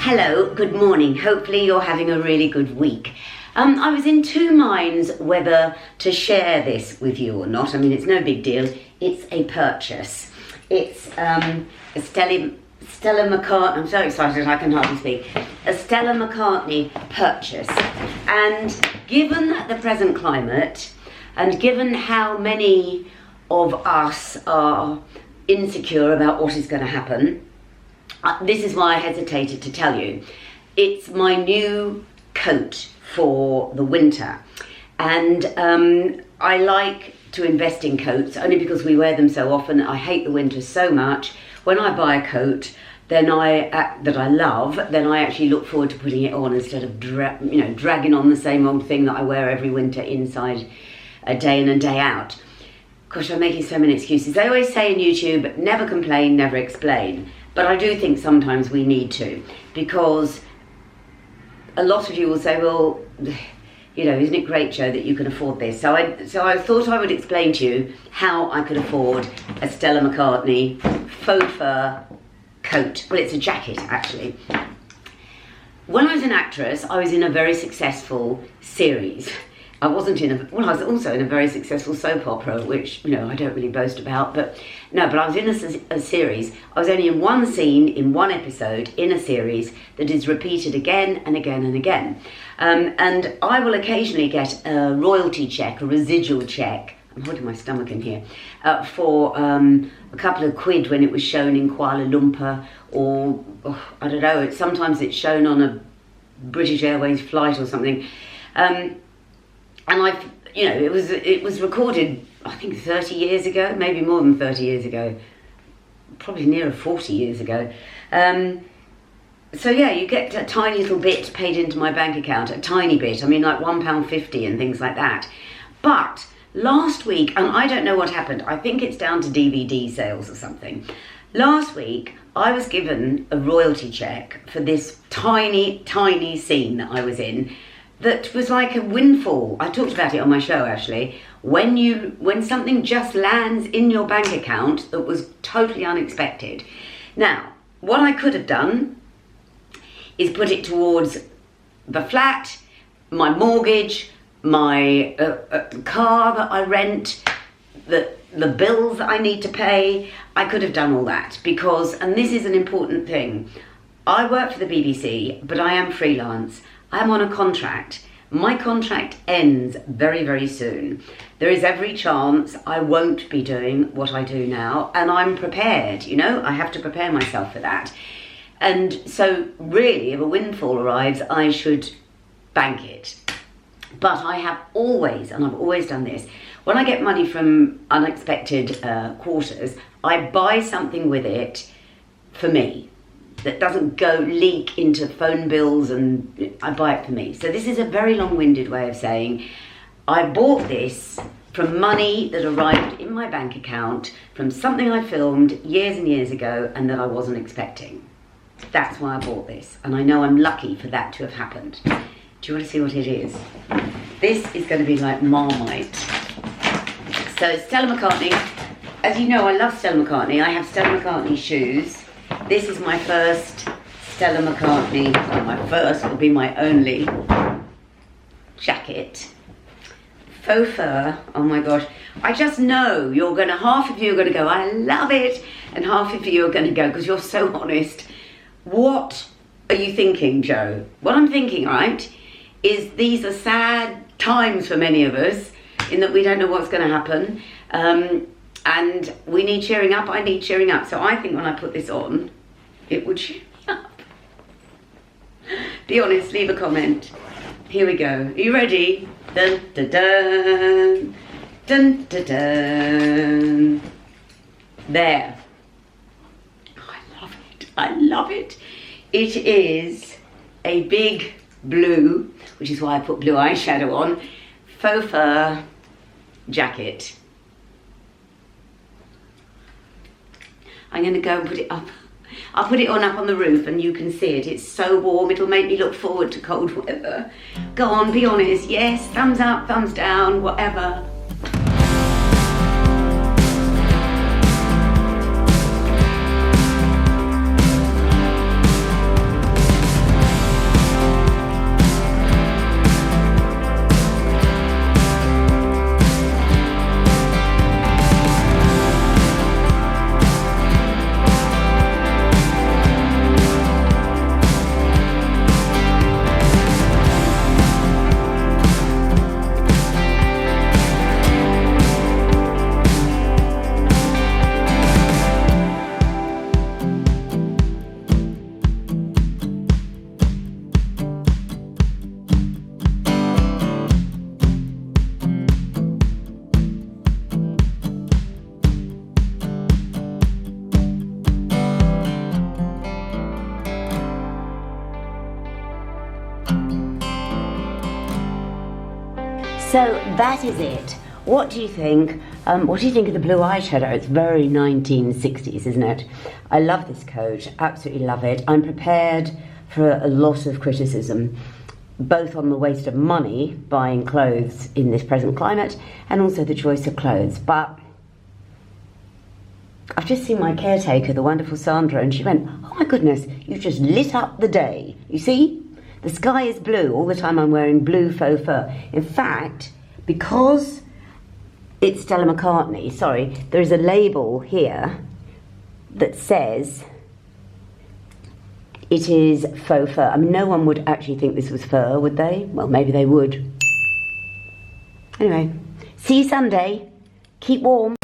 Hello, good morning. Hopefully you're having a really good week. I was in two minds whether to share this with you or not. I mean, it's no big deal. It's a purchase. It's a Stella McCartney. I'm so excited I can hardly speak. A Stella McCartney purchase. And given the present climate, and given how many of us are insecure about what is going to happen, this is why I hesitated to tell you. It's my new coat for the winter, and I like to invest in coats only because we wear them so often. I hate the winter so much. When I buy a coat that I love, then I actually look forward to putting it on instead of dragging on the same old thing that I wear every winter inside a day in and day out. Gosh, I'm making so many excuses. They always say in YouTube, never complain, never explain. But I do think sometimes we need to, because a lot of you will say, well, isn't it great, Jo, that you can afford this? So I thought I would explain to you how I could afford a Stella McCartney faux fur coat. Well, it's a jacket, actually. When I was an actress, I was in a very successful series. I was also in a very successful soap opera, which, I don't really boast about, but I was in a series. I was only in one scene, in one episode, in a series that is repeated again and again and again. And I will occasionally get a royalty check, a residual check, I'm holding my stomach in here, for a couple of quid when it was shown in Kuala Lumpur, or, I don't know, sometimes it's shown on a British Airways flight or something. And it was recorded, I think 30 years ago, maybe more than 30 years ago, probably nearer 40 years ago. So yeah, you get a tiny little bit paid into my bank account, a tiny bit, I mean like £1.50 and things like that. But last week, and I don't know what happened, I think it's down to DVD sales or something. Last week, I was given a royalty check for this tiny, tiny scene that I was in, that was like a windfall. I talked about it on my show, actually. When something just lands in your bank account that was totally unexpected. Now, what I could have done is put it towards the flat, my mortgage, my car that I rent, the bills that I need to pay. I could have done all that because, and this is an important thing, I work for the BBC, but I am freelance. I'm on a contract. My contract ends very, very soon. There is every chance I won't be doing what I do now, and I'm prepared, I have to prepare myself for that. And so really, if a windfall arrives, I should bank it. But I have always, and I've always done this, when I get money from unexpected quarters, I buy something with it for me that doesn't go leak into phone bills, and I buy it for me. So this is a very long-winded way of saying I bought this from money that arrived in my bank account from something I filmed years and years ago and that I wasn't expecting. That's why I bought this, and I know I'm lucky for that to have happened. Do you want to see what it is? This is going to be like Marmite. So it's Stella McCartney. As you know, I love Stella McCartney. I have Stella McCartney shoes. This is my first Stella McCartney, well, my first, will be my only jacket. Faux fur, oh my gosh. I just know half of you are going to go, I love it, and half of you are going to go, because you're so honest, what are you thinking, Jo? What I'm thinking, right, is these are sad times for many of us, in that we don't know what's going to happen. And we need cheering up, I need cheering up. So I think when I put this on, it would cheer me up. Be honest, leave a comment. Here we go. Are you ready? Dun, dun, dun. Dun, dun, dun. There. Oh, I love it. I love it. It is a big blue, which is why I put blue eyeshadow on, faux fur jacket. I'm going to go and put it up. I'll put it up on the roof and you can see it. It's so warm, it'll make me look forward to cold weather. Go on, be honest. Yes, thumbs up, thumbs down, whatever. So that is it. What do you think? What do you think of the blue eyeshadow? It's very 1960s, isn't it? I love this coat, absolutely love it. I'm prepared for a lot of criticism, both on the waste of money buying clothes in this present climate and also the choice of clothes. But I've just seen my caretaker, the wonderful Sandra, and she went, oh my goodness, you've just lit up the day. You see? The sky is blue. All the time I'm wearing blue faux fur. In fact, because it's Stella McCartney, sorry, there is a label here that says it is faux fur. I mean, no one would actually think this was fur, would they? Well, maybe they would. Anyway, see you Sunday. Keep warm.